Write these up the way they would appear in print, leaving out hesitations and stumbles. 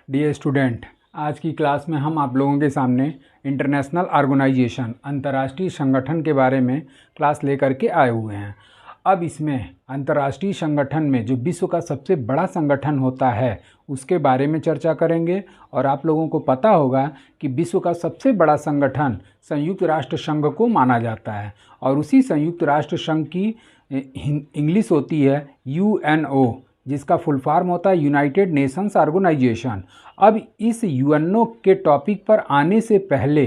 Dear student, आज की class में हम आप लोगों के सामने इंटरनेशनल ऑर्गेनाइजेशन अंतर्राष्ट्रीय संगठन के बारे में क्लास लेकर के आए हुए हैं। अब इसमें अंतर्राष्ट्रीय संगठन में जो विश्व का सबसे बड़ा संगठन होता है उसके बारे में चर्चा करेंगे। और आप लोगों को पता होगा कि विश्व का सबसे बड़ा संगठन संयुक्त राष्ट्र संघ को माना जाता है और उसी संयुक्त राष्ट्र संघ की इंग्लिश होती है UNO, जिसका फुल फॉर्म होता है यूनाइटेड नेशंस ऑर्गेनाइजेशन। अब इस UNO के टॉपिक पर आने से पहले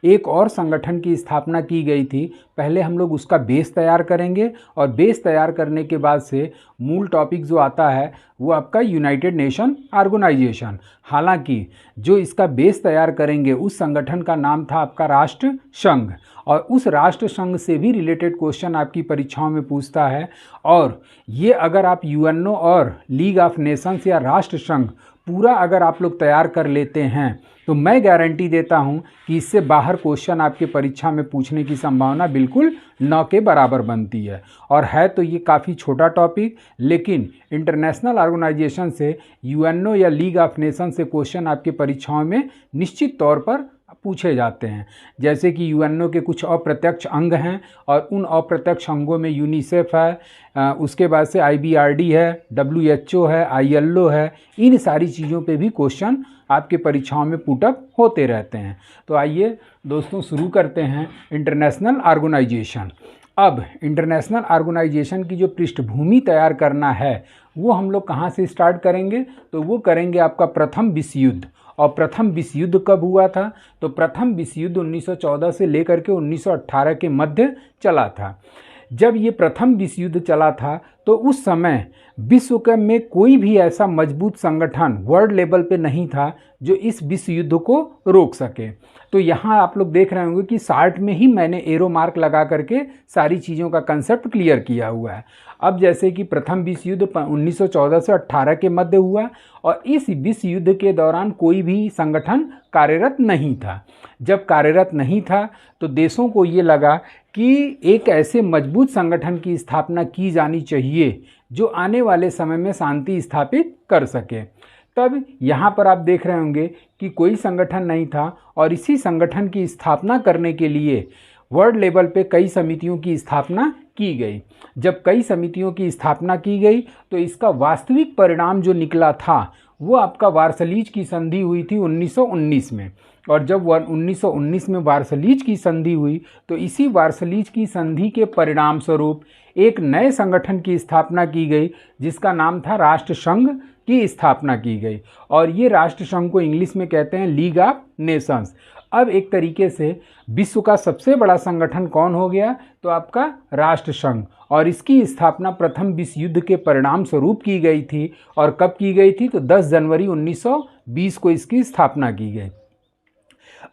एक और संगठन की स्थापना की गई थी। पहले हम लोग उसका बेस तैयार करेंगे और बेस तैयार करने के बाद से मूल टॉपिक जो आता है वो आपका यूनाइटेड नेशन ऑर्गेनाइजेशन। हालांकि जो इसका बेस तैयार करेंगे उस संगठन का नाम था आपका राष्ट्र संघ, और उस राष्ट्र संघ से भी रिलेटेड क्वेश्चन आपकी परीक्षाओं में पूछता है। और ये अगर आप UNO और लीग ऑफ नेशंस या राष्ट्र संघ पूरा अगर आप लोग तैयार कर लेते हैं तो मैं गारंटी देता हूं कि इससे बाहर क्वेश्चन आपके परीक्षा में पूछने की संभावना बिल्कुल 9 के बराबर बनती है। और है तो ये काफ़ी छोटा टॉपिक, लेकिन इंटरनेशनल ऑर्गेनाइजेशन से UNO या लीग ऑफ नेशन से क्वेश्चन आपके परीक्षाओं में निश्चित तौर पर पूछे जाते हैं। जैसे कि UNO के कुछ अप्रत्यक्ष अंग हैं और उन अप्रत्यक्ष अंगों में यूनिसेफ है, उसके बाद से IBRD है, WHO है, ILO है। इन सारी चीज़ों पे भी क्वेश्चन आपके परीक्षाओं में पुटअप होते रहते हैं। तो आइए दोस्तों शुरू करते हैं इंटरनेशनल ऑर्गेनाइजेशन। अब इंटरनेशनल ऑर्गेनाइजेशन की जो पृष्ठभूमि तैयार करना है वो हम लोग कहाँ से स्टार्ट करेंगे, तो वो करेंगे आपका प्रथम विश्व युद्ध। और प्रथम विश्व युद्ध कब हुआ था, तो प्रथम विश्व युद्ध 1914 से लेकर के 1918 के मध्य चला था। जब ये प्रथम विश्व युद्ध चला था तो उस समय विश्व के में कोई भी ऐसा मजबूत संगठन वर्ल्ड लेवल पे नहीं था जो इस विश्व युद्ध को रोक सके। तो यहाँ आप लोग देख रहे होंगे कि चार्ट में ही मैंने एरो मार्क लगा करके सारी चीज़ों का कंसेप्ट क्लियर किया हुआ है। अब जैसे कि प्रथम विश्व युद्ध 1914 से 18 के मध्य हुआ और इस विश्व युद्ध के दौरान कोई भी संगठन कार्यरत नहीं था। जब कार्यरत नहीं था तो देशों को ये लगा कि एक ऐसे मजबूत संगठन की स्थापना की जानी चाहिए जो आने वाले समय में शांति स्थापित कर सके। तब यहाँ पर आप देख रहे होंगे कि कोई संगठन नहीं था और इसी संगठन की स्थापना करने के लिए वर्ल्ड लेवल पे कई समितियों की स्थापना की गई। जब कई समितियों की स्थापना की गई तो इसका वास्तविक परिणाम जो निकला था वो आपका वार्सलीज की संधि हुई थी 1919 में। और जब 1919 में वार्सलीज की संधि हुई तो इसी वार्सलीज की संधि के परिणाम स्वरूप एक नए संगठन की स्थापना की गई जिसका नाम था राष्ट्र संघ की स्थापना की गई। और ये राष्ट्र संघ को इंग्लिश में कहते हैं लीग ऑफ नेशंस। अब एक तरीके से विश्व का सबसे बड़ा संगठन कौन हो गया, तो आपका राष्ट्र संघ। और इसकी स्थापना प्रथम विश्व युद्ध के परिणाम स्वरूप की गई थी। और कब की गई थी, तो 10 जनवरी 1920 को इसकी स्थापना की गई।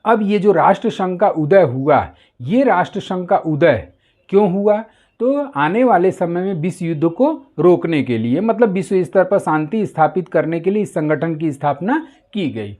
अब ये जो राष्ट्र संघ का उदय हुआ, ये राष्ट्र संघ का उदय क्यों हुआ, तो आने वाले समय में विश्व युद्ध को रोकने के लिए, मतलब विश्व स्तर पर शांति स्थापित करने के लिए इस संगठन की स्थापना की गई।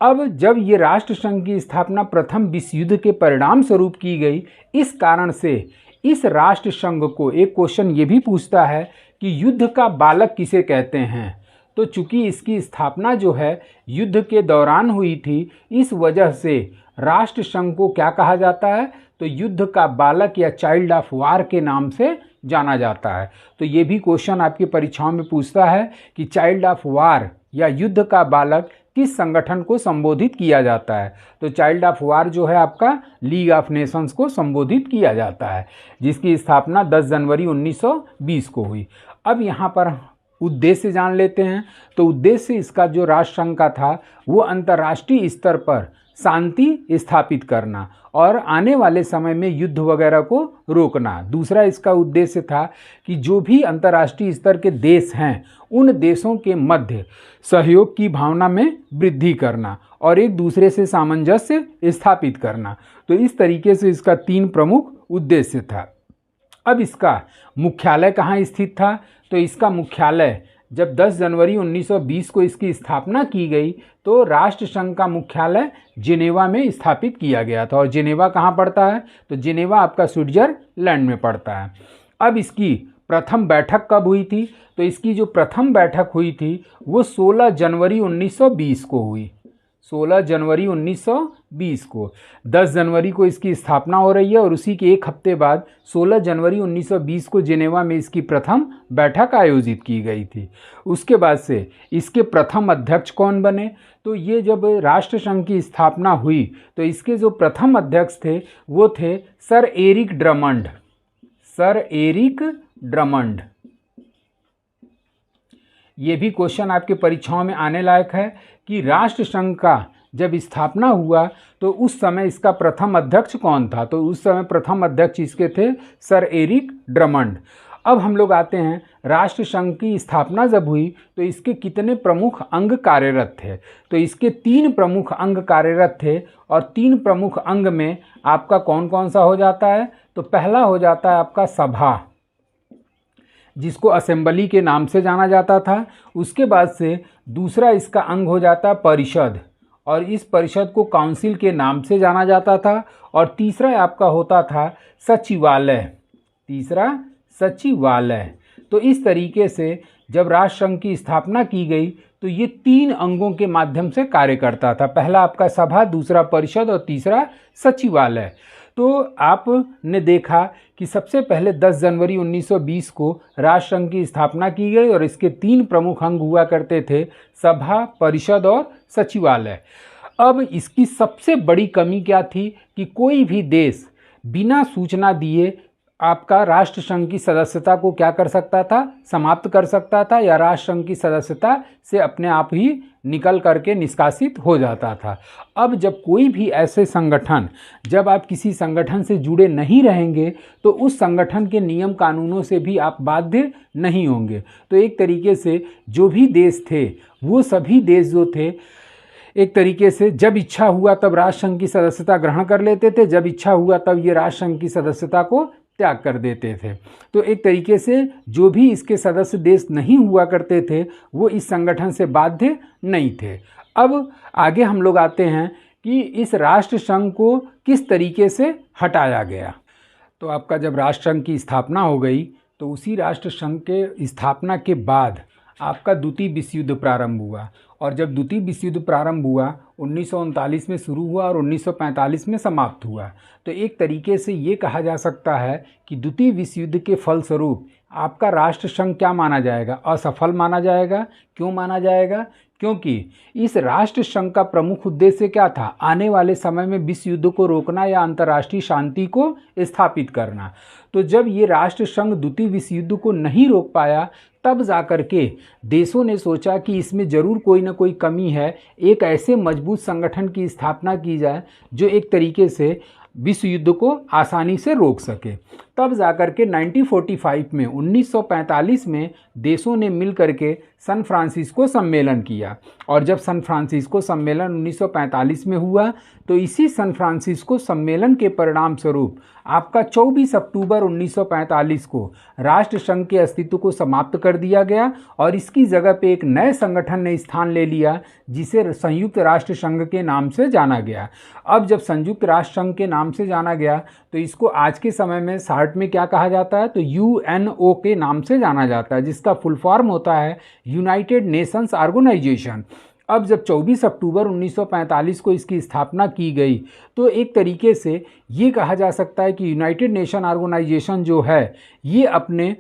अब जब ये राष्ट्र संघ की स्थापना प्रथम विश्व युद्ध के परिणाम स्वरूप की गई, इस कारण से इस राष्ट्र संघ को एक क्वेश्चन ये भी पूछता है कि युद्ध का बालक किसे कहते हैं। तो चूंकि इसकी स्थापना जो है युद्ध के दौरान हुई थी, इस वजह से राष्ट्र संघ को क्या कहा जाता है, तो युद्ध का बालक या चाइल्ड ऑफ वार के नाम से जाना जाता है। तो ये भी क्वेश्चन आपकी परीक्षाओं में पूछता है कि चाइल्ड ऑफ वार या युद्ध का बालक किस संगठन को संबोधित किया जाता है। तो चाइल्ड ऑफ वार जो है आपका लीग ऑफ नेशंस को संबोधित किया जाता है, जिसकी स्थापना 10 जनवरी 1920 को हुई। अब यहाँ पर उद्देश्य जान लेते हैं। तो उद्देश्य इसका जो राष्ट्र संघ का था वो अंतर्राष्ट्रीय स्तर पर शांति स्थापित करना और आने वाले समय में युद्ध वगैरह को रोकना। दूसरा इसका उद्देश्य था कि जो भी अंतर्राष्ट्रीय स्तर के देश हैं उन देशों के मध्य सहयोग की भावना में वृद्धि करना और एक दूसरे से सामंजस्य स्थापित करना। तो इस तरीके से इसका 3 प्रमुख उद्देश्य था। अब इसका मुख्यालय कहाँ स्थित था, तो इसका मुख्यालय जब 10 जनवरी 1920 को इसकी स्थापना की गई तो राष्ट्र संघ का मुख्यालय जिनेवा में स्थापित किया गया था। और जिनेवा कहाँ पड़ता है, तो जिनेवा आपका स्विट्जरलैंड में पड़ता है। अब इसकी प्रथम बैठक कब हुई थी? तो इसकी जो प्रथम बैठक हुई थी वो 16 जनवरी 1920 को हुई। 16 जनवरी 1920 को। 10 जनवरी को इसकी स्थापना हो रही है और उसी के एक हफ्ते बाद 16 जनवरी 1920 को जिनेवा में इसकी प्रथम बैठक आयोजित की गई थी। उसके बाद से इसके प्रथम अध्यक्ष कौन बने? तो ये जब राष्ट्रसंघ की स्थापना हुई तो इसके जो प्रथम अध्यक्ष थे वो थे sir Eric Drummond. Sir Eric Drummond. ये भी क्वेश्चन आपके परीक्षाओं में आने लायक है कि राष्ट्रसंघ का जब स्थापना हुआ तो उस समय इसका प्रथम अध्यक्ष कौन था? तो उस समय प्रथम अध्यक्ष इसके थे सर एरिक ड्रमंड। अब हम लोग आते हैं राष्ट्रसंघ की स्थापना जब हुई तो इसके कितने प्रमुख अंग कार्यरत थे? तो इसके 3 प्रमुख अंग कार्यरत थे और 3 प्रमुख अंग में आपका कौन कौन सा हो जाता है? तो पहला हो जाता है आपका सभा, जिसको असेंबली के नाम से जाना जाता था। उसके बाद से दूसरा इसका अंग हो जाता है परिषद, और इस परिषद को काउंसिल के नाम से जाना जाता था। और तीसरा आपका होता था सचिवालय। तीसरा सचिवालय। तो इस तरीके से जब राष्ट्रसंघ की स्थापना की गई तो ये 3 अंगों के माध्यम से कार्य करता था। पहला आपका सभा, दूसरा परिषद और तीसरा सचिवालय। तो आपने देखा कि सबसे पहले 10 जनवरी 1920 को राष्ट्रसंघ की स्थापना की गई और इसके 3 प्रमुख अंग हुआ करते थे, सभा, परिषद और सचिवालय। अब इसकी सबसे बड़ी कमी क्या थी कि कोई भी देश बिना सूचना दिए आपका राष्ट्रसंघ की सदस्यता को क्या कर सकता था? समाप्त कर सकता था, या राष्ट्रसंघ की सदस्यता से अपने आप ही निकल करके निष्कासित हो जाता था। अब जब कोई भी ऐसे संगठन, जब आप किसी संगठन से जुड़े नहीं रहेंगे तो उस संगठन के नियम कानूनों से भी आप बाध्य नहीं होंगे। तो एक तरीके से जो भी देश थे वो सभी देश जो थे एक तरीके से जब इच्छा हुआ तब राष्ट्रसंघ की सदस्यता ग्रहण कर लेते थे, जब इच्छा हुआ तब ये राष्ट्रसंघ की सदस्यता को त्याग कर देते थे। तो एक तरीके से जो भी इसके सदस्य देश नहीं हुआ करते थे वो इस संगठन से बाध्य नहीं थे। अब आगे हम लोग आते हैं कि इस राष्ट्रसंघ को किस तरीके से हटाया गया। तो आपका जब राष्ट्रसंघ की स्थापना हो गई तो उसी राष्ट्रसंघ के स्थापना के बाद आपका द्वितीय विश्व युद्ध प्रारंभ हुआ, और जब द्वितीय विश्व युद्ध प्रारंभ हुआ 1939 में शुरू हुआ और 1945 में समाप्त हुआ। तो एक तरीके से ये कहा जा सकता है कि द्वितीय विश्व युद्ध के फलस्वरूप आपका राष्ट्रसंघ क्या माना जाएगा? असफल माना जाएगा। क्यों माना जाएगा? क्योंकि इस राष्ट्रसंघ का प्रमुख उद्देश्य क्या था? आने वाले समय में विश्व युद्ध को रोकना या अंतर्राष्ट्रीय शांति को स्थापित करना। तो जब ये राष्ट्रसंघ द्वितीय विश्व युद्ध को नहीं रोक पाया तब जाकर के देशों ने सोचा कि इसमें ज़रूर कोई ना कोई कमी है, एक ऐसे मजबूत संगठन की स्थापना की जाए जो एक तरीके से विश्व युद्ध को आसानी से रोक सके। तब जाकर के 1945 में 1945 में देशों ने मिल करके सैन फ्रांसिस्को सम्मेलन किया, और जब सैन फ्रांसिस्को सम्मेलन 1945 में हुआ तो इसी सैन फ्रांसिस्को सम्मेलन के परिणाम स्वरूप आपका 24 अक्टूबर 1945 को राष्ट्रसंघ के अस्तित्व को समाप्त कर दिया गया और इसकी जगह पे एक नए संगठन ने स्थान ले लिया जिसे संयुक्त राष्ट्र संघ के नाम से जाना गया। अब जब संयुक्त राष्ट्र संघ के नाम से जाना गया तो इसको आज के समय में शार्ट में क्या कहा जाता है? तो UNO के नाम से जाना जाता है, जिसका फुल फॉर्म होता है यूनाइटेड नेशंस ऑर्गेनाइजेशन। अब जब 24 अक्टूबर 1945 को इसकी स्थापना की गई तो एक तरीके से ये कहा जा सकता है कि यूनाइटेड नेशन ऑर्गेनाइजेशन जो है ये अपने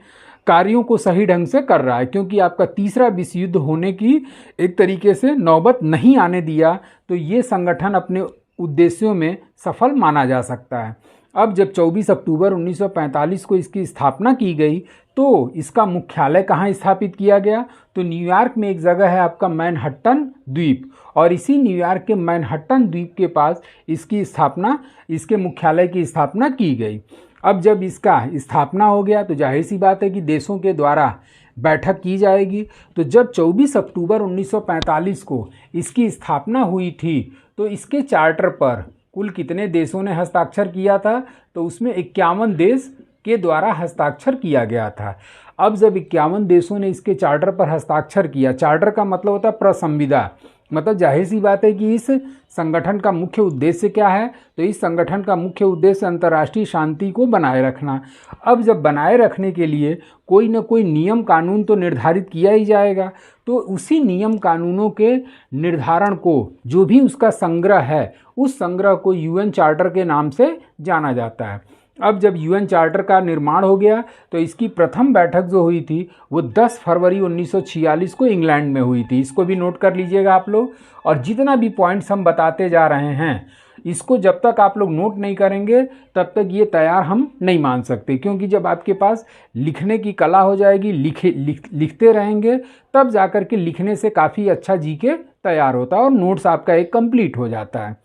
कार्यों को सही ढंग से कर रहा है, क्योंकि आपका तीसरा विश्व युद्ध होने की एक तरीके से नौबत नहीं आने दिया, तो ये संगठन अपने उद्देश्यों में सफल माना जा सकता है। अब जब 24 अक्टूबर 1945 को इसकी स्थापना की गई तो इसका मुख्यालय कहाँ स्थापित किया गया? तो न्यूयॉर्क में एक जगह है आपका मैनहट्टन द्वीप, और इसी न्यूयॉर्क के मैनहट्टन द्वीप के पास इसकी स्थापना, इसके मुख्यालय की स्थापना की गई। अब जब इसका स्थापना हो गया तो जाहिर सी बात है कि देशों के द्वारा बैठक की जाएगी। तो जब 24 अक्टूबर 1945 को इसकी स्थापना हुई थी तो इसके चार्टर पर कुल कितने देशों ने हस्ताक्षर किया था? तो उसमें 51 देश के द्वारा हस्ताक्षर किया गया था। अब जब 51 देशों ने इसके चार्टर पर हस्ताक्षर किया, चार्टर का मतलब होता है प्रसंविदा, मतलब जाहिर सी बात है कि इस संगठन का मुख्य उद्देश्य क्या है, तो इस संगठन का मुख्य उद्देश्य अंतर्राष्ट्रीय शांति को बनाए रखना। अब जब बनाए रखने के लिए कोई न कोई नियम कानून तो निर्धारित किया ही जाएगा, तो उसी नियम कानूनों के निर्धारण को, जो भी उसका संग्रह है, उस संग्रह को यूएन चार्टर के नाम से जाना जाता है। अब जब यूएन चार्टर का निर्माण हो गया तो इसकी प्रथम बैठक जो हुई थी वो 10 फरवरी 1946 को इंग्लैंड में हुई थी। इसको भी नोट कर लीजिएगा आप लोग। और जितना भी पॉइंट्स हम बताते जा रहे हैं, इसको जब तक आप लोग नोट नहीं करेंगे तब तक ये तैयार हम नहीं मान सकते, क्योंकि जब आपके पास लिखने की कला हो जाएगी, लिखते रहेंगे, तब जाकर के लिखने से काफ़ी अच्छा जीके तैयार होता है और नोट्स आपका एक कंप्लीट हो जाता है।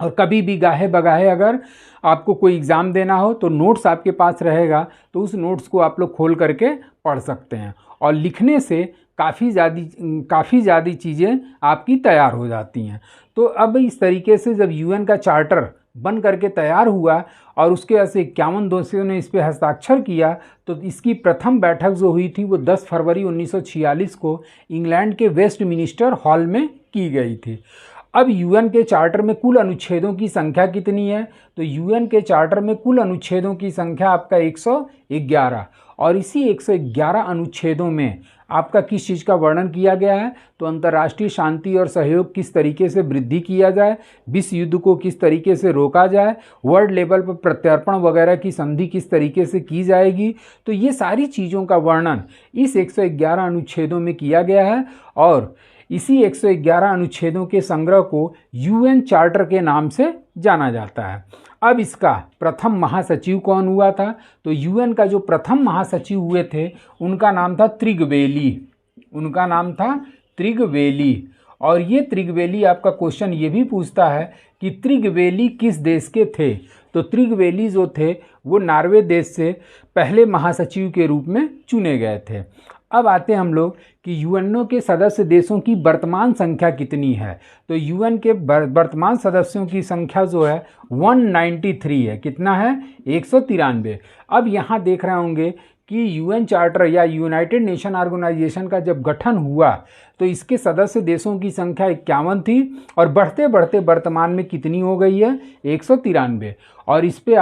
और कभी भी गाहे बगाहे अगर आपको कोई एग्ज़ाम देना हो तो नोट्स आपके पास रहेगा, तो उस नोट्स को आप लोग खोल करके पढ़ सकते हैं और लिखने से काफ़ी ज़्यादा चीज़ें आपकी तैयार हो जाती हैं। तो अब इस तरीके से जब यूएन का चार्टर बन करके तैयार हुआ और उसके बाद से 51 देशों ने इस पर हस्ताक्षर किया, तो इसकी प्रथम बैठक जो हुई थी वो 10 फरवरी 1946 को इंग्लैंड के वेस्टमिनिस्टर हॉल में की गई थी। अब यूएन के चार्टर में कुल अनुच्छेदों की संख्या कितनी है, तो यूएन के चार्टर में कुल अनुच्छेदों की संख्या आपका 111, और इसी 111 अनुच्छेदों में आपका किस चीज़ का वर्णन किया गया है, तो अंतर्राष्ट्रीय शांति और सहयोग किस तरीके से वृद्धि किया जाए, विश्व युद्ध को किस तरीके से रोका जाए, वर्ल्ड लेवल पर प्रत्यर्पण वगैरह की संधि किस तरीके से की जाएगी। तो ये सारी चीज़ों का वर्णन इस 111 अनुच्छेदों में किया गया है और इसी 111 अनुच्छेदों के संग्रह को यूएन चार्टर के नाम से जाना जाता है। अब इसका प्रथम महासचिव कौन हुआ था, तो यूएन का जो प्रथम महासचिव हुए थे उनका नाम था त्रिगवेली। और ये त्रिगवेली आपका क्वेश्चन ये भी पूछता है कि त्रिगवेली किस देश के थे, तो त्रिगवेली जो थे वो नॉर्वे देश से पहले महासचिव के रूप में चुने गए थे। अब आते हैं हम लोग कि यूएनओ के सदस्य देशों की वर्तमान संख्या कितनी है, तो यूएन के वर्तमान सदस्यों की संख्या जो है 193 है। कितना है? 193। अब यहाँ देख रहे होंगे कि यूएन चार्टर या यूनाइटेड नेशन ऑर्गेनाइजेशन का जब गठन हुआ तो इसके सदस्य देशों की संख्या 51 थी और बढ़ते बढ़ते वर्तमान में कितनी हो गई है? 193। और इस पे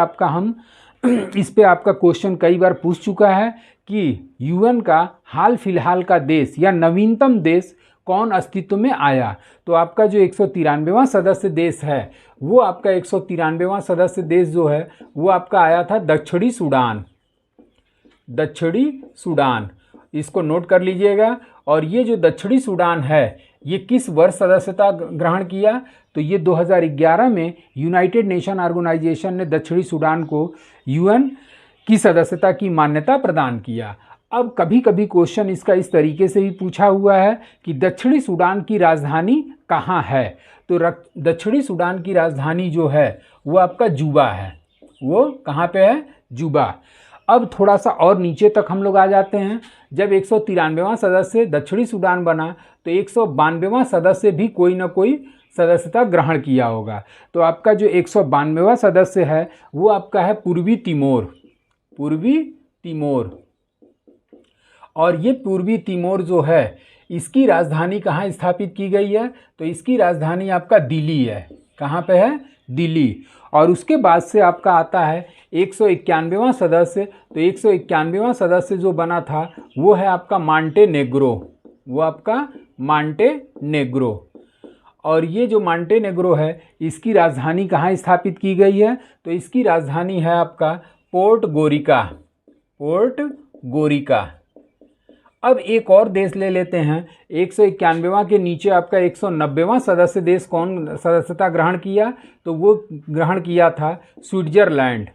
आपका क्वेश्चन कई बार पूछ चुका है कि यूएन का हाल फिलहाल का देश या नवीनतम देश कौन अस्तित्व में आया, तो आपका जो 193वां सदस्य देश है वो आपका 193वां सदस्य देश जो है वो आपका आया था दक्षिणी सूडान। इसको नोट कर लीजिएगा। और ये जो दक्षिणी सूडान है ये किस वर्ष सदस्यता ग्रहण किया, तो ये 2011 में यूनाइटेड नेशन ऑर्गेनाइजेशन ने दक्षिणी सूडान को यूएन की सदस्यता की मान्यता प्रदान किया। अब कभी कभी क्वेश्चन इसका इस तरीके से भी पूछा हुआ है कि दक्षिणी सूडान की राजधानी कहाँ है, तो दक्षिणी सूडान की राजधानी जो है वो आपका जुबा है। वो कहाँ पे है? जुबा। अब थोड़ा सा और नीचे तक हम लोग आ जाते हैं। जब 193वां सदस्य दक्षिणी सूडान बना तो 192वां सदस्य भी कोई ना कोई सदस्यता ग्रहण किया होगा। तो आपका जो 192वां सदस्य है वो आपका है पूर्वी तिमोर। और ये पूर्वी तिमोर जो है इसकी राजधानी कहाँ स्थापित की गई है, तो इसकी राजधानी आपका दिल्ली है। कहाँ पे है? दिल्ली। और उसके बाद से आपका आता है 191वां सदस्य। तो 191वां सदस्य जो बना था वो है आपका मांटेनेग्रो। और ये जो मांटेनेग्रो है इसकी राजधानी कहाँ स्थापित की गई है, तो इसकी राजधानी है आपका पोर्ट गोरिका। अब एक और देश ले लेते हैं। 191वां के नीचे आपका 190वां सदस्य देश कौन सदस्यता ग्रहण किया, तो वो ग्रहण किया था स्विट्जरलैंड।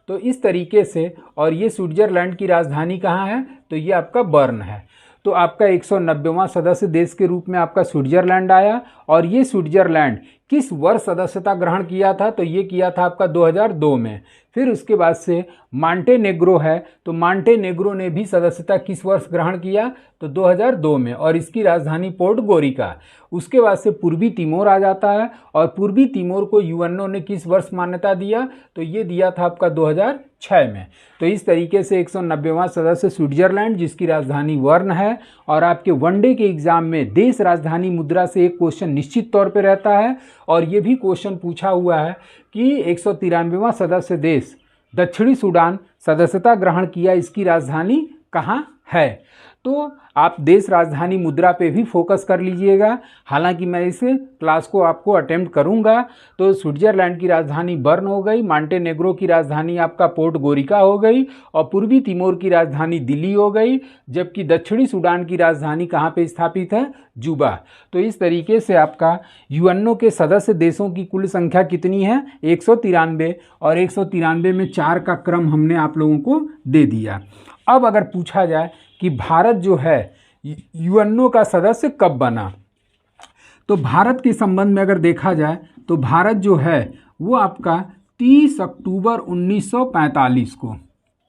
तो इस तरीके से, और ये स्विट्जरलैंड की राजधानी कहाँ है, तो ये आपका बर्न है। तो आपका 190वां सदस्य देश के रूप में आपका स्विट्जरलैंड आया। और ये स्विट्जरलैंड किस वर्ष सदस्यता ग्रहण किया था, तो ये किया था आपका 2002 में। फिर उसके बाद से मांटेनेग्रो है, तो मांटेनेग्रो ने भी सदस्यता किस वर्ष ग्रहण किया, तो 2002 में, और इसकी राजधानी पोर्ट गोरिका। उसके बाद से पूर्वी तिमोर आ जाता है, और पूर्वी तिमोर को यूएनओ ने किस वर्ष मान्यता दिया, तो ये दिया था आपका 2006 में। तो इस तरीके से 190वां सदस्य स्विट्जरलैंड, जिसकी राजधानी बर्न है। और आपके वनडे के एग्जाम में देश राजधानी मुद्रा से एक क्वेश्चन निश्चित तौर पे रहता है, और ये भी क्वेश्चन पूछा हुआ है कि 193वां सदस्य देश दक्षिणी सूडान सदस्यता ग्रहण किया, इसकी राजधानी कहाँ है। तो आप देश राजधानी मुद्रा पे भी फोकस कर लीजिएगा। हालांकि मैं इस क्लास को आपको अटेम्प्ट करूंगा। तो स्विट्जरलैंड की राजधानी बर्न हो गई, मांटेनेग्रो की राजधानी आपका पोर्ट गोरिका हो गई, और पूर्वी तिमोर की राजधानी दिल्ली हो गई, जबकि दक्षिणी सूडान की राजधानी कहाँ पे स्थापित है, जुबा। तो इस तरीके से आपका यूएनओ के सदस्य देशों की कुल संख्या कितनी है, 193, और 193 में 4 का क्रम हमने आप लोगों को दे दिया। अब अगर पूछा जाए कि भारत जो है यूएनओ का सदस्य कब बना, तो भारत के संबंध में अगर देखा जाए तो भारत जो है वो आपका 30 अक्टूबर 1945 को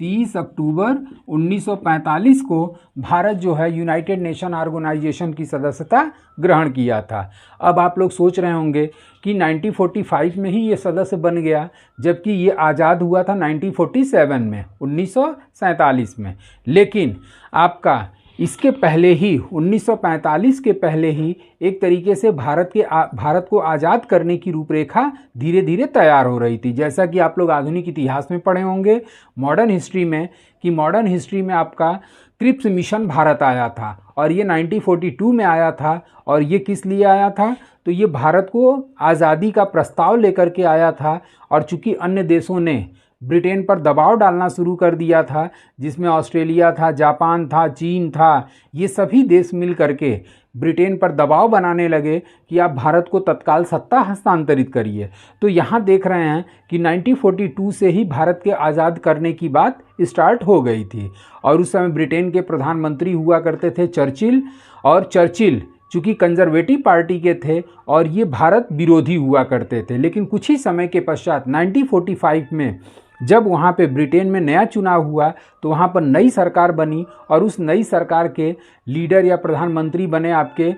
30 अक्टूबर 1945 को भारत जो है यूनाइटेड नेशन ऑर्गेनाइजेशन की सदस्यता ग्रहण किया था। अब आप लोग सोच रहे होंगे कि 1945 में ही ये सदस्य बन गया, जबकि ये आज़ाद हुआ था 1947 में, 1947 में। लेकिन आपका इसके पहले ही 1945 के पहले ही एक तरीके से भारत को आज़ाद करने की रूपरेखा धीरे धीरे तैयार हो रही थी। जैसा कि आप लोग आधुनिक इतिहास में पढ़े होंगे, मॉडर्न हिस्ट्री में आपका क्रिप्स मिशन भारत आया था, और ये 1942 में आया था। और ये किस लिए आया था, तो ये भारत को आज़ादी का प्रस्ताव लेकर के आया था। और चूंकि अन्य देशों ने ब्रिटेन पर दबाव डालना शुरू कर दिया था, जिसमें ऑस्ट्रेलिया था, जापान था, चीन था, ये सभी देश मिल करके ब्रिटेन पर दबाव बनाने लगे कि आप भारत को तत्काल सत्ता हस्तांतरित करिए। तो यहाँ देख रहे हैं कि 1942 से ही भारत के आज़ाद करने की बात स्टार्ट हो गई थी। और उस समय ब्रिटेन के प्रधानमंत्री हुआ करते थे चर्चिल, और चर्चिल चूँकि कंजर्वेटिव पार्टी के थे और ये भारत विरोधी हुआ करते थे। लेकिन कुछ ही समय के पश्चात 1945 में जब वहाँ पे ब्रिटेन में नया चुनाव हुआ, तो वहाँ पर नई सरकार बनी, और उस नई सरकार के लीडर या प्रधानमंत्री बने आपके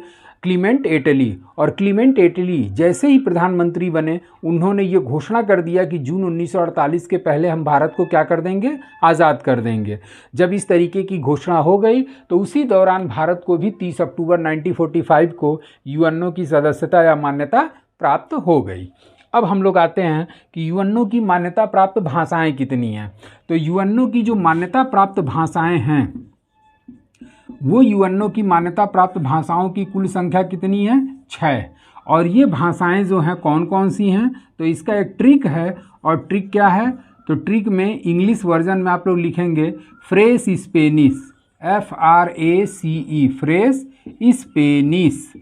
क्लीमेंट एटली। और क्लीमेंट एटली जैसे ही प्रधानमंत्री बने, उन्होंने ये घोषणा कर दिया कि जून 1948 के पहले हम भारत को क्या कर देंगे, आज़ाद कर देंगे। जब इस तरीके की घोषणा हो गई, तो उसी दौरान भारत को भी 30 अक्टूबर 1945 को यूएनओ की सदस्यता या मान्यता प्राप्त हो गई। अब हम लोग आते हैं कि यूएनओ की मान्यता प्राप्त भाषाएं कितनी हैं। तो यूएनओ की जो मान्यता प्राप्त भाषाएं हैं, वो यूएनओ की मान्यता प्राप्त भाषाओं की कुल संख्या कितनी है, 6। और ये भाषाएं जो हैं कौन कौन सी हैं, तो इसका एक ट्रिक है। और ट्रिक क्या है, तो ट्रिक में इंग्लिश वर्जन में आप लोग लिखेंगे fresh Spanish, FRACE, fresh Spanish.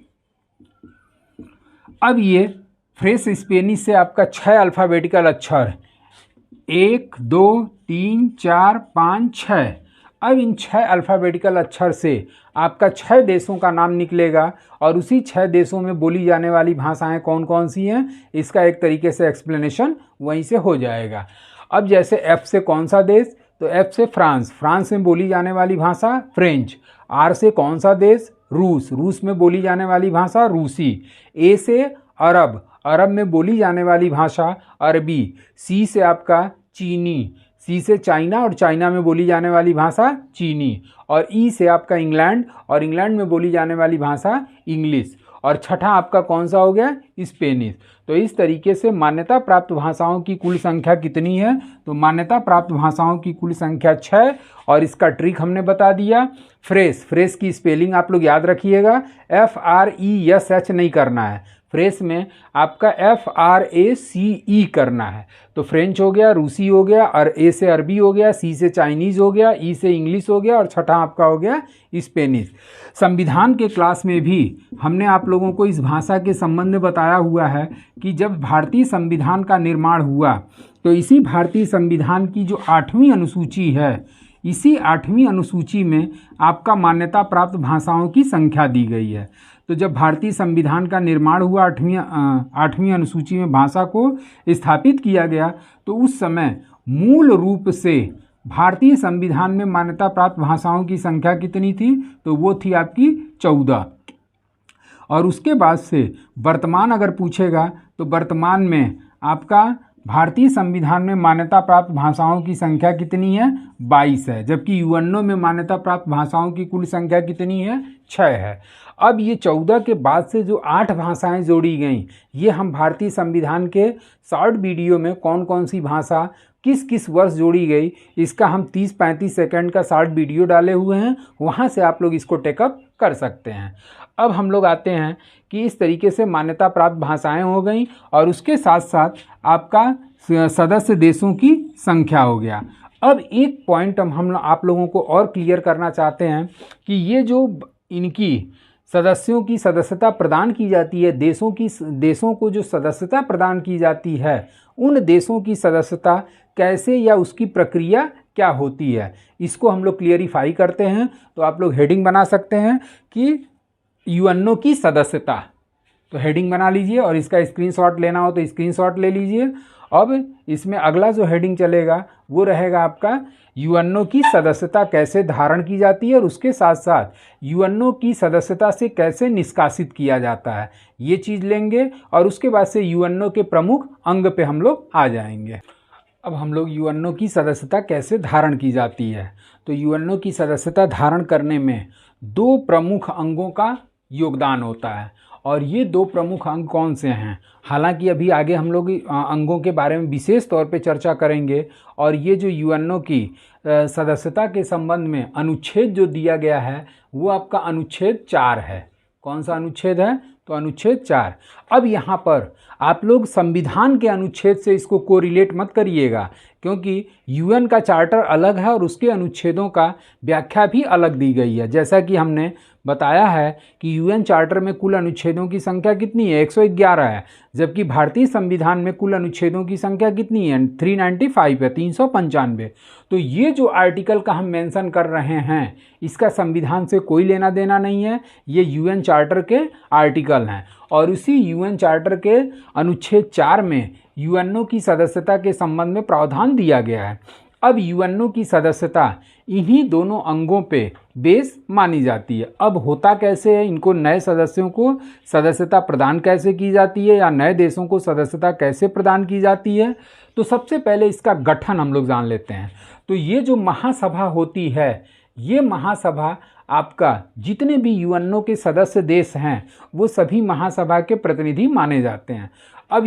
अब ये फ्रेस स्पेनिश से आपका 6 अल्फ़ाबेटिकल अक्षर 1 2 3 4 5 6। अब इन 6 अल्फ़ाबेटिकल अक्षर से आपका 6 देशों का नाम निकलेगा, और उसी 6 देशों में बोली जाने वाली भाषाएं कौन कौन सी हैं, इसका एक तरीके से एक्सप्लेनेशन वहीं से हो जाएगा। अब जैसे F से कौन सा देश, तो F से फ्रांस, फ्रांस में बोली जाने वाली भाषा फ्रेंच। R से कौन सा देश, रूस, रूस में बोली जाने वाली भाषा रूसी। A से अरब, अरब में बोली जाने वाली भाषा अरबी। C से आपका चीनी, C से चाइना, और चाइना में बोली जाने वाली भाषा चीनी। और E से आपका इंग्लैंड, और इंग्लैंड में बोली जाने वाली भाषा इंग्लिश। और छठा आपका कौन सा हो गया, स्पेनिश। तो इस तरीके से मान्यता प्राप्त भाषाओं की कुल संख्या कितनी है, तो मान्यता प्राप्त भाषाओं की कुल संख्या 6। और इसका ट्रिक हमने बता दिया। फ्रेस, फ्रेस की स्पेलिंग आप लोग याद रखिएगा, FRESH नहीं करना है, फ्रेस में आपका FRACE करना है। तो फ्रेंच हो गया, रूसी हो गया, और A से अरबी हो गया, C से चाइनीज़ हो गया, E से इंग्लिश हो गया, और छठा आपका हो गया स्पेनिश। संविधान के क्लास में भी हमने आप लोगों को इस भाषा के संबंध में बताया हुआ है कि जब भारतीय संविधान का निर्माण हुआ, तो इसी भारतीय संविधान की जो 8वीं अनुसूची है, इसी 8वीं अनुसूची में आपका मान्यता प्राप्त भाषाओं की संख्या दी गई है। तो जब भारतीय संविधान का निर्माण हुआ, 8वीं अनुसूची में भाषा को स्थापित किया गया, तो उस समय मूल रूप से भारतीय संविधान में मान्यता प्राप्त भाषाओं की संख्या कितनी थी? तो वो थी आपकी 14। और उसके बाद से वर्तमान अगर पूछेगा तो वर्तमान में आपका भारतीय संविधान में मान्यता प्राप्त भाषाओं की संख्या कितनी है? 22 है, जबकि यूएनओ में मान्यता प्राप्त भाषाओं की कुल संख्या कितनी है? 6 है। अब ये 14 के बाद से जो 8 भाषाएं जोड़ी गई, ये हम भारतीय संविधान के शॉर्ट वीडियो में कौन कौन सी भाषा किस किस वर्ष जोड़ी गई, इसका हम 30-35 सेकंड का शॉर्ट वीडियो डाले हुए हैं, वहाँ से आप लोग इसको टेकअप कर सकते हैं। अब हम लोग आते हैं कि इस तरीके से मान्यता प्राप्त भाषाएं हो गई और उसके साथ साथ आपका सदस्य देशों की संख्या हो गया। अब एक पॉइंट हम आप लोगों को और क्लियर करना चाहते हैं कि ये जो इनकी सदस्यों की सदस्यता प्रदान की जाती है, देशों को जो सदस्यता प्रदान की जाती है, उन देशों की सदस्यता कैसे या उसकी प्रक्रिया क्या होती है, इसको हम लोग क्लियरिफाई करते हैं। तो आप लोग हेडिंग बना सकते हैं कि यूएनओ की सदस्यता, तो हेडिंग बना लीजिए और इसका स्क्रीनशॉट लेना हो तो स्क्रीनशॉट ले लीजिए। अब इसमें अगला जो हेडिंग चलेगा वो रहेगा आपका यूएनओ की सदस्यता कैसे धारण की जाती है और उसके साथ साथ यूएनओ की सदस्यता से कैसे निष्कासित किया जाता है, ये चीज़ लेंगे और उसके बाद से यूएनओ के प्रमुख अंग पे हम लोग आ जाएंगे। अब हम लोग यूएनओ की सदस्यता कैसे धारण की जाती है, तो यूएनओ की सदस्यता धारण करने में 2 प्रमुख अंगों का योगदान होता है और ये 2 प्रमुख अंग कौन से हैं, हालांकि अभी आगे हम लोग अंगों के बारे में विशेष तौर पे चर्चा करेंगे। और ये जो यूएनओ की सदस्यता के संबंध में अनुच्छेद जो दिया गया है वो आपका अनुच्छेद 4 है। कौन सा अनुच्छेद है? तो अनुच्छेद 4। अब यहाँ पर आप लोग संविधान के अनुच्छेद से इसको कोरिलेट मत करिएगा, क्योंकि यूएन का चार्टर अलग है और उसके अनुच्छेदों का व्याख्या भी अलग दी गई है। जैसा कि हमने बताया है कि यूएन चार्टर में कुल अनुच्छेदों की संख्या कितनी है? 111 है, जबकि भारतीय संविधान में कुल अनुच्छेदों की संख्या कितनी है? 395 है, 395। तो ये जो आर्टिकल का हम मेंशन कर रहे हैं इसका संविधान से कोई लेना देना नहीं है, ये यूएन चार्टर के आर्टिकल हैं और उसी यूएन चार्टर के अनुच्छेद 4 में यूएनओ की सदस्यता के संबंध में प्रावधान दिया गया है। अब यूएनओ की सदस्यता इन्हीं दोनों अंगों पे बेस मानी जाती है। अब होता कैसे है, इनको नए सदस्यों को सदस्यता प्रदान कैसे की जाती है या नए देशों को सदस्यता कैसे प्रदान की जाती है, तो सबसे पहले इसका गठन हम लोग जान लेते हैं। तो ये जो महासभा होती है, ये महासभा आपका जितने भी यूएनओ के सदस्य देश हैं वो सभी महासभा के प्रतिनिधि माने जाते हैं। अब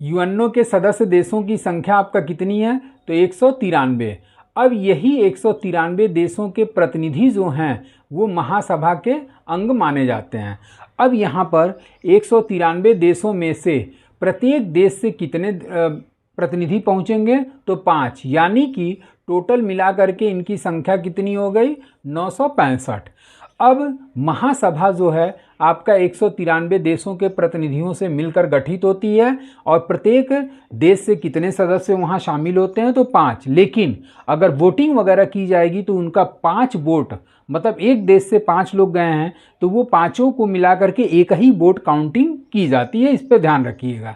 यूएनओ के सदस्य देशों की संख्या आपका कितनी है? तो 193। अब यही 193 देशों के प्रतिनिधि जो हैं वो महासभा के अंग माने जाते हैं। अब यहाँ पर 193 देशों में से प्रत्येक देश से कितने प्रतिनिधि पहुँचेंगे? तो 5, यानी कि टोटल मिलाकर के इनकी संख्या कितनी हो गई? 965। अब महासभा जो है आपका 193 देशों के प्रतिनिधियों से मिलकर गठित होती है और प्रत्येक देश से कितने सदस्य वहाँ शामिल होते हैं? तो 5। लेकिन अगर वोटिंग वगैरह की जाएगी तो उनका 5 वोट, मतलब एक देश से 5 लोग गए हैं तो वो पाँचों को मिलाकर के एक ही वोट काउंटिंग की जाती है, इस पर ध्यान रखिएगा।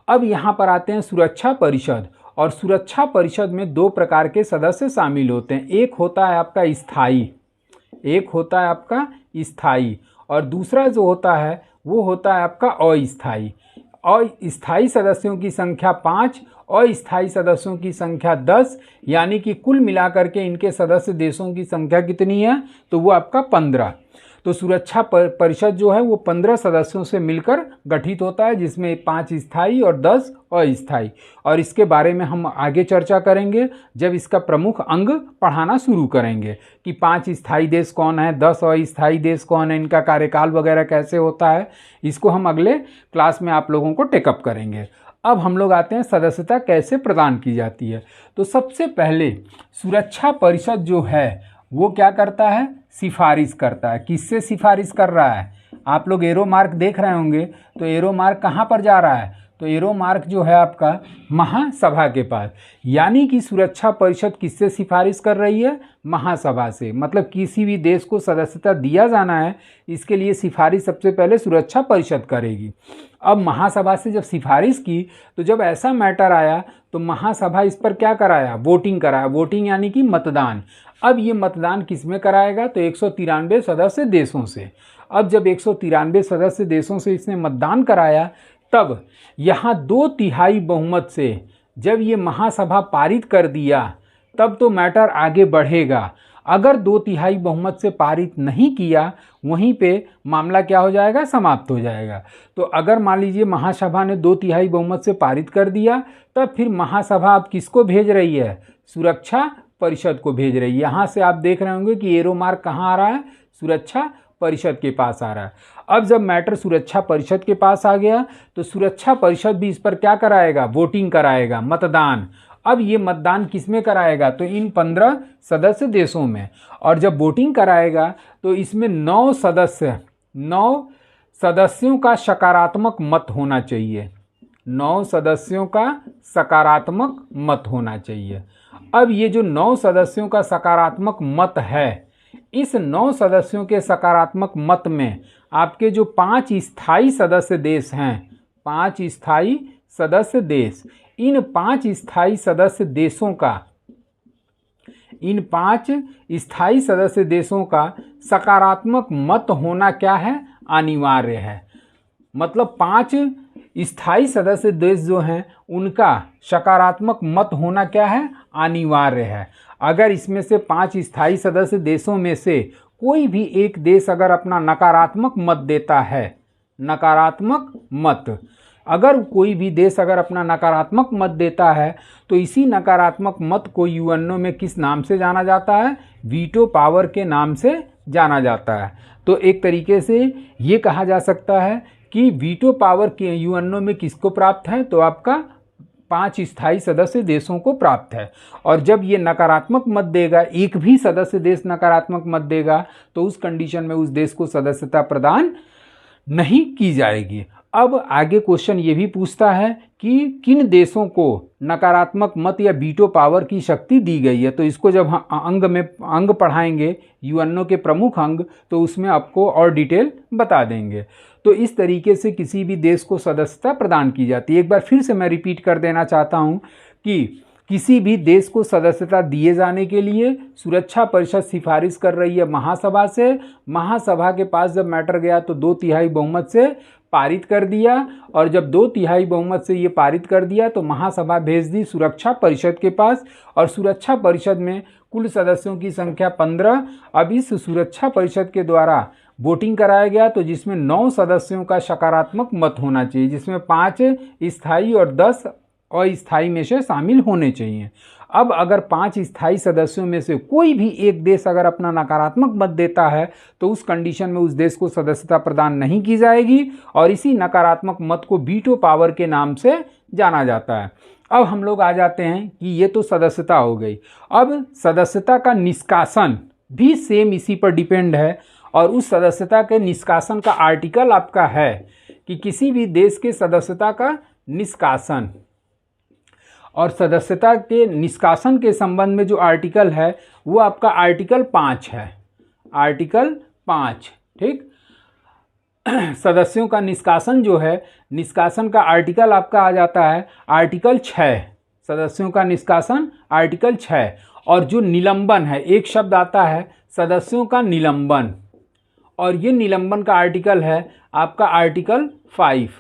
अब यहाँ पर आते हैं सुरक्षा परिषद, और सुरक्षा परिषद में 2 प्रकार के सदस्य शामिल होते हैं। एक होता है आपका स्थायी, और दूसरा जो होता है वो होता है आपका अस्थायी। अस्थायी सदस्यों की संख्या 5, अस्थायी सदस्यों की संख्या 10, यानी कि कुल मिलाकर के इनके सदस्य देशों की संख्या कितनी है? तो वो आपका 15। तो सुरक्षा परिषद जो है वो 15 सदस्यों से मिलकर गठित होता है, जिसमें 5 स्थायी और 10 अस्थायी। और इसके बारे में हम आगे चर्चा करेंगे जब इसका प्रमुख अंग पढ़ाना शुरू करेंगे कि 5 स्थायी देश कौन है, 10 अस्थायी देश कौन है, इनका कार्यकाल वगैरह कैसे होता है, इसको हम अगले क्लास में आप लोगों को टेकअप करेंगे। अब हम लोग आते हैं सदस्यता कैसे प्रदान की जाती है। तो सबसे पहले सुरक्षा परिषद जो है वो क्या करता है? सिफारिश करता है। किससे सिफारिश कर रहा है? आप लोग एरो मार्क देख रहे होंगे, तो एरो मार्क कहाँ पर जा रहा है? तो एरो मार्क जो है आपका महासभा के पास, यानी कि सुरक्षा परिषद किससे सिफारिश कर रही है? महासभा से। मतलब किसी भी देश को सदस्यता दिया जाना है, इसके लिए सिफारिश सबसे पहले सुरक्षा परिषद करेगी। अब महासभा से जब सिफारिश की तो जब ऐसा मैटर आया तो महासभा इस पर क्या कराया, वोटिंग कराया। वोटिंग यानी कि मतदान। अब ये मतदान किस में कराएगा, तो 193 सदस्य देशों से। अब जब 193 सदस्य देशों से इसने मतदान कराया तब यहाँ 2/3 बहुमत से जब ये महासभा पारित कर दिया तब तो मैटर आगे बढ़ेगा। अगर 2/3 बहुमत से पारित नहीं किया वहीं पे मामला क्या हो जाएगा, समाप्त हो जाएगा। तो अगर मान लीजिए महासभा ने 2/3 बहुमत से पारित कर दिया तब फिर महासभा अब किसको भेज रही है, सुरक्षा परिषद को भेज रही है। यहाँ से आप देख रहे होंगे कि एरो मार्क कहाँ आ रहा है, सुरक्षा परिषद के पास आ रहा है। अब जब मैटर सुरक्षा परिषद के पास आ गया तो सुरक्षा परिषद भी इस पर क्या कराएगा, वोटिंग कराएगा, मतदान। अब ये मतदान किस में कराएगा, तो इन 15 सदस्य देशों में। और जब वोटिंग कराएगा तो इसमें 9 सदस्यों का सकारात्मक मत होना चाहिए। 9 सदस्यों का सकारात्मक मत होना चाहिए। अब ये जो 9 सदस्यों का सकारात्मक मत है, इस 9 सदस्यों के सकारात्मक मत में आपके जो 5 स्थायी सदस्य देश हैं, 5 स्थायी सदस्य देश, इन 5 स्थायी सदस्य देशों का सकारात्मक मत होना क्या है, अनिवार्य है। मतलब 5 स्थायी सदस्य देश जो हैं उनका सकारात्मक मत होना क्या है, अनिवार्य है। अगर इसमें से 5 स्थायी सदस्य देशों में से कोई भी एक देश अगर अपना नकारात्मक मत देता है, नकारात्मक मत, अगर कोई भी देश अगर अपना नकारात्मक मत देता है तो इसी नकारात्मक मत को यूएनओ में किस नाम से जाना जाता है, वीटो पावर के नाम से जाना जाता है। तो एक तरीके से ये कहा जा सकता है कि वीटो पावर के यूएनओ में किसको प्राप्त है, तो आपका 5 स्थायी सदस्य देशों को प्राप्त है। और जब ये नकारात्मक मत देगा, एक भी सदस्य देश नकारात्मक मत देगा, तो उस कंडीशन में उस देश को सदस्यता प्रदान नहीं की जाएगी। अब आगे क्वेश्चन ये भी पूछता है कि किन देशों को नकारात्मक मत या वीटो पावर की शक्ति दी गई है। तो इसको जब हम अंग पढ़ाएंगे यूएनओ के प्रमुख अंग, तो उसमें आपको और डिटेल बता देंगे। तो इस तरीके से किसी भी देश को सदस्यता प्रदान की जाती है। एक बार फिर से मैं रिपीट कर देना चाहता हूँ कि किसी भी देश को सदस्यता दिए जाने के लिए सुरक्षा परिषद सिफारिश कर रही है महासभा से। महासभा के पास जब मैटर गया तो 2/3 बहुमत से पारित कर दिया, और जब 2/3 बहुमत से ये पारित कर दिया तो महासभा भेज दी सुरक्षा परिषद के पास, और सुरक्षा परिषद में कुल सदस्यों की संख्या 15। अब इस सुरक्षा परिषद के द्वारा वोटिंग कराया गया तो जिसमें 9 सदस्यों का सकारात्मक मत होना चाहिए, जिसमें 5 स्थायी और 10 अस्थायी में से शामिल होने चाहिए। अब अगर 5 स्थायी सदस्यों में से कोई भी एक देश अगर अपना नकारात्मक मत देता है तो उस कंडीशन में उस देश को सदस्यता प्रदान नहीं की जाएगी, और इसी नकारात्मक मत को वीटो पावर के नाम से जाना जाता है। अब हम लोग आ जाते हैं कि ये तो सदस्यता हो गई। अब सदस्यता का निष्कासन भी सेम इसी पर डिपेंड है, और उस सदस्यता के निष्कासन का आर्टिकल आपका है कि किसी भी देश के सदस्यता का निष्कासन, और सदस्यता के निष्कासन के संबंध में जो आर्टिकल है वो आपका आर्टिकल 5 है। आर्टिकल 5, ठीक। सदस्यों का निष्कासन जो है, निष्कासन का आर्टिकल आपका आ जाता है आर्टिकल 6। सदस्यों का निष्कासन आर्टिकल 6। और जो निलंबन है, एक शब्द आता है सदस्यों का निलंबन, और ये निलंबन का आर्टिकल है आपका आर्टिकल 5।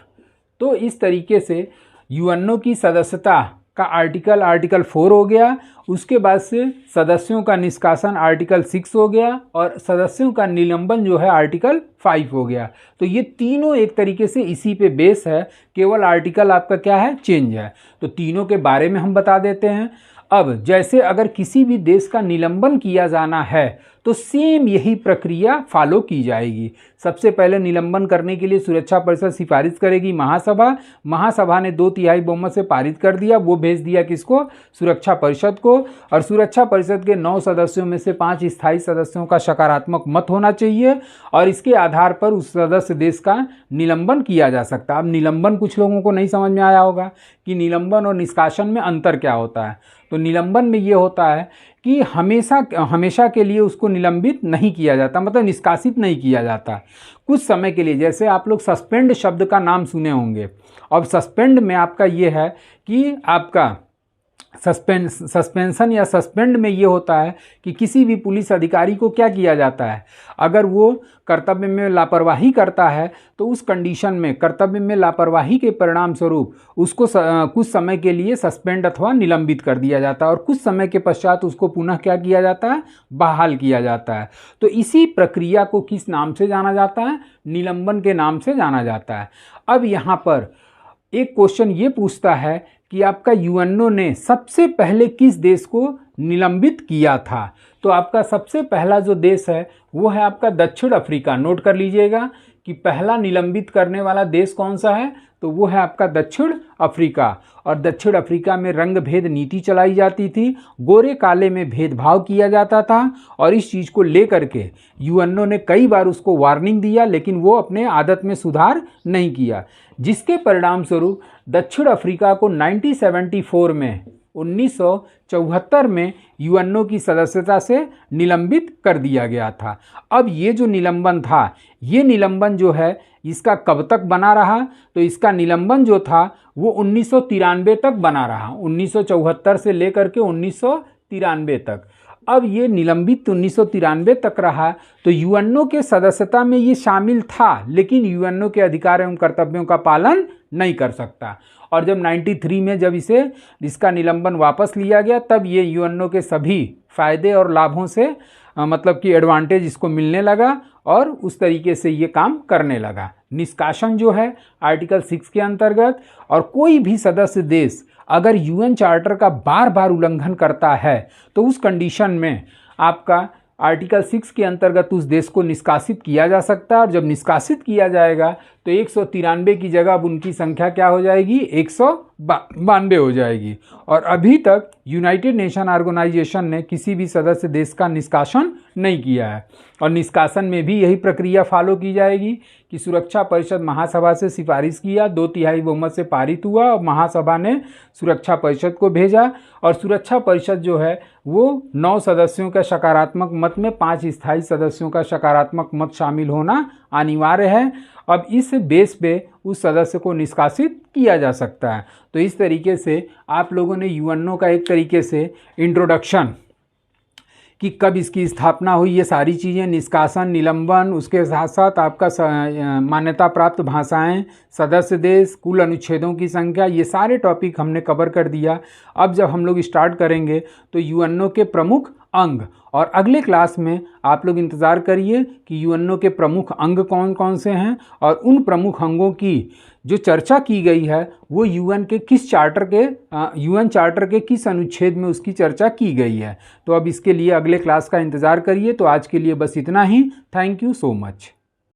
तो इस तरीके से यूएनओ की सदस्यता का आर्टिकल 4 हो गया। उसके बाद से सदस्यों का निष्कासन आर्टिकल 6 हो गया, और सदस्यों का निलंबन जो है आर्टिकल 5 हो गया। तो ये तीनों एक तरीके से इसी पे बेस है, केवल आर्टिकल आपका क्या है, चेंज है। तो तीनों के बारे में हम बता देते हैं। अब जैसे अगर किसी भी देश का निलंबन किया जाना है तो सेम यही प्रक्रिया फॉलो की जाएगी। सबसे पहले निलंबन करने के लिए सुरक्षा परिषद सिफारिश करेगी महासभा ने 2/3 बहुमत से पारित कर दिया, वो भेज दिया किसको, सुरक्षा परिषद को, और सुरक्षा परिषद के 9 सदस्यों में से 5 स्थायी सदस्यों का सकारात्मक मत होना चाहिए, और इसके आधार पर उस सदस्य देश का निलंबन किया जा सकता है। अब निलंबन कुछ लोगों को नहीं समझ में आया होगा कि निलंबन और निष्कासन में अंतर क्या होता है। तो निलंबन में ये होता है कि हमेशा के लिए उसको निलंबित नहीं किया जाता, मतलब निष्कासित नहीं किया जाता, कुछ समय के लिए। जैसे आप लोग सस्पेंड शब्द का नाम सुने होंगे। अब सस्पेंड में आपका ये है कि आपका सस्पेंशन या सस्पेंड में ये होता है कि किसी भी पुलिस अधिकारी को क्या किया जाता है, अगर वो कर्तव्य में लापरवाही करता है तो उस कंडीशन में कर्तव्य में लापरवाही के परिणाम स्वरूप उसको कुछ समय के लिए सस्पेंड अथवा निलंबित कर दिया जाता है और कुछ समय के पश्चात उसको पुनः क्या किया जाता है, बहाल किया जाता है। तो इसी प्रक्रिया को किस नाम से जाना जाता है, निलंबन के नाम से जाना जाता है। अब यहाँ पर एक क्वेश्चन ये पूछता है कि आपका यूएनओ ने सबसे पहले किस देश को निलंबित किया था। तो आपका सबसे पहला जो देश है वो है आपका दक्षिण अफ्रीका। नोट कर लीजिएगा कि पहला निलंबित करने वाला देश कौन सा है, तो वो है आपका दक्षिण अफ्रीका। और दक्षिण अफ्रीका में रंग भेद नीति चलाई जाती थी, गोरे काले में भेदभाव किया जाता था और इस चीज़ को लेकर के यूएनओ ने कई बार उसको वार्निंग दिया, लेकिन वो अपने आदत में सुधार नहीं किया, जिसके परिणाम स्वरूप दक्षिण अफ्रीका को 1974 में यूएनओ की सदस्यता से निलंबित कर दिया गया था। अब ये जो निलंबन था, ये निलंबन जो है इसका कब तक बना रहा, तो इसका निलंबन जो था वो 1993 तक बना रहा, 1974 से लेकर के 1993 तक। अब ये निलंबित 1993 तक रहा, तो यूएनओ के सदस्यता में ये शामिल था, लेकिन यूएनओ के अधिकार एवं कर्तव्यों का पालन नहीं कर सकता। और जब 93 में जब इसका निलंबन वापस लिया गया, तब ये यूएनओ के सभी फायदे और लाभों से मतलब कि एडवांटेज इसको मिलने लगा और उस तरीके से ये काम करने लगा। निष्कासन जो है आर्टिकल 6 के अंतर्गत, और कोई भी सदस्य देश अगर यूएन चार्टर का बार बार उल्लंघन करता है तो उस कंडीशन में आपका आर्टिकल 6 के अंतर्गत उस देश को निष्कासित किया जा सकता है। और जब निष्कासित किया जाएगा तो 193 की जगह अब उनकी संख्या क्या हो जाएगी, 192 हो जाएगी। और अभी तक यूनाइटेड नेशन ऑर्गेनाइजेशन ने किसी भी सदस्य देश का निष्कासन नहीं किया है। और निष्कासन में भी यही प्रक्रिया फॉलो की जाएगी कि सुरक्षा परिषद महासभा से सिफारिश किया, 2/3 बहुमत से पारित हुआ और महासभा ने सुरक्षा परिषद को भेजा। और सुरक्षा परिषद जो है वो 9 सदस्यों का सकारात्मक मत में 5 स्थायी सदस्यों का सकारात्मक मत शामिल होना अनिवार्य है। अब इस बेस पे उस सदस्य को निष्कासित किया जा सकता है। तो इस तरीके से आप लोगों ने यूएनओ का एक तरीके से इंट्रोडक्शन कि कब इसकी स्थापना हुई, ये सारी चीज़ें, निष्कासन, निलंबन, उसके साथ साथ आपका मान्यता प्राप्त भाषाएं, सदस्य देश, कुल अनुच्छेदों की संख्या, ये सारे टॉपिक हमने कवर कर दिया। अब जब हम लोग स्टार्ट करेंगे तो यूएनओ के प्रमुख अंग, और अगले क्लास में आप लोग इंतज़ार करिए कि यूएनओ के प्रमुख अंग कौन कौन से हैं और उन प्रमुख अंगों की जो चर्चा की गई है वो यूएन चार्टर के किस अनुच्छेद में उसकी चर्चा की गई है। तो अब इसके लिए अगले क्लास का इंतज़ार करिए। तो आज के लिए बस इतना ही। Thank you so much.